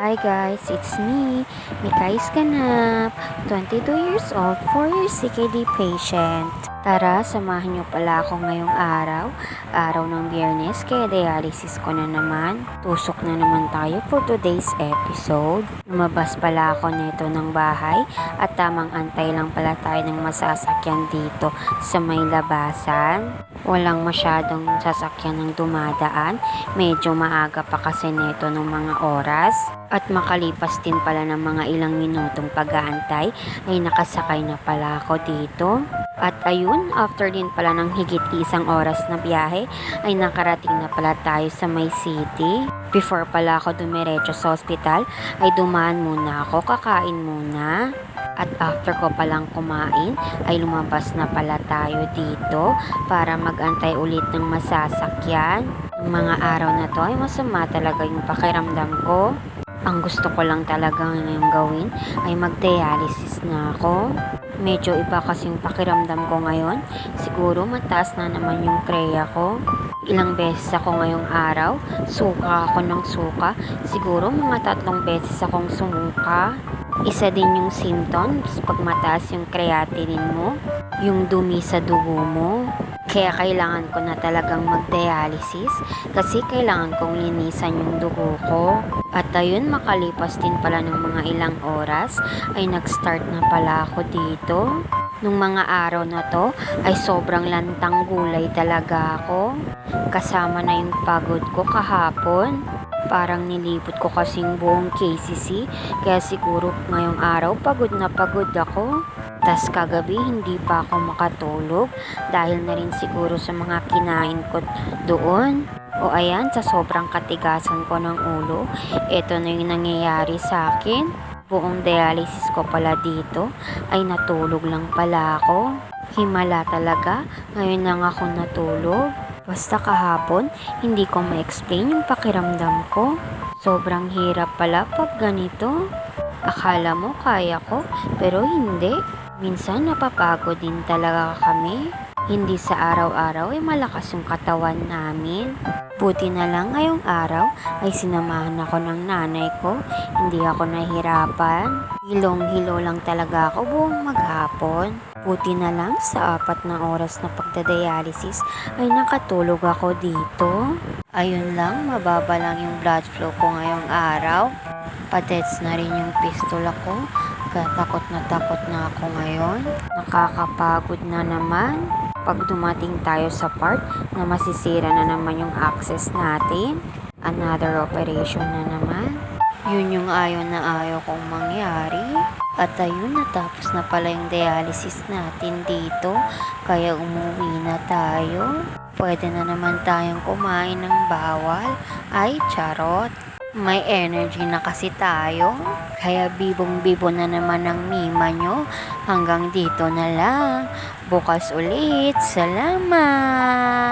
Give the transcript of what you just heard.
Hi guys, it's me, Mikais Ganap, 22 years old, 4 years CKD patient. Tara, samahan niyo pala ako ngayong araw ng Biyernes, kaya dialysis ko na naman. Tusok na naman tayo for today's episode. Lumabas pala ako nito ng bahay at tamang antay lang pala tayo ng masasakyan dito sa may labasan. Walang masyadong sasakyan ng dumadaan, medyo maaga pa kasi nito ng mga oras. At makalipas din pala ng mga ilang minutong pag-aantay ay nakasakay na pala ako dito. At ayun, after din pala ng higit isang oras na biyahe ay nakarating na pala tayo sa may city. Before pala ako dumiretso sa ospital ay dumaan muna ako, kakain muna. At after ko palang kumain ay lumabas na pala tayo dito para mag-antay ulit ng masasakyan. Ng mga araw na to ay masama talaga yung pakiramdam ko. Ang gusto ko lang talaga ngayong gawin ay mag-dialysis na ako. Medyo iba kasing pakiramdam ko ngayon. Siguro mataas na naman yung kreya ko. Ilang beses ako ngayong araw, suka ako ng suka. Siguro mga 3 beses akong sumuka. Isa din yung symptoms pag mataas yung creatinine mo, yung dumi sa dugo mo. Kaya kailangan ko na talagang mag-dialysis kasi kailangan kong linisan yung dugo ko. At ayun, makalipas din pala ng mga ilang oras ay nag-start na pala ako dito. Nung mga araw na to ay sobrang lantang gulay talaga ako. Kasama na yung pagod ko kahapon. Parang nilipot ko kasing buong KCC kaya siguro ngayong araw pagod na pagod ako. Tas kagabi hindi pa ako makatulog dahil na rin siguro sa mga kinain ko doon. O ayan, sa sobrang katigasan ko ng ulo, ito na yung nangyayari sa akin. Buong dialysis ko pala dito ay natulog lang pala ako. Himala talaga, ngayon lang ako natulog. Basta kahapon, hindi ko ma-explain yung pakiramdam ko. Sobrang hirap pala pag ganito. Akala mo kaya ko, pero hindi. Minsan napapagod din talaga kami. Hindi sa araw-araw ay malakas yung katawan namin. Buti na lang ngayong araw ay sinamahan ako ng nanay ko. Hindi ako nahirapan. Hilong-hilo lang talaga ako buong maghapon. Buti na lang sa 4 na oras na pagdadialysis ay nakatulog ako dito. Ayun lang, mababa lang yung blood flow ko ngayong araw. Padets na rin yung pistol ko. Kaya takot na ako ngayon. Nakakapagod na naman. Pag dumating tayo sa part na masisira na naman yung access natin. Another operation na naman. Yun yung ayaw na ayaw kong mangyari. At ayun, natapos na pala yung dialysis natin dito. Kaya umuwi na tayo. Pwede na naman tayong kumain ng bawal. Ay, charot. May energy na kasi tayo. Kaya bibong-bibo na naman ang mima nyo. Hanggang dito na lang. Bukas ulit. Salamat!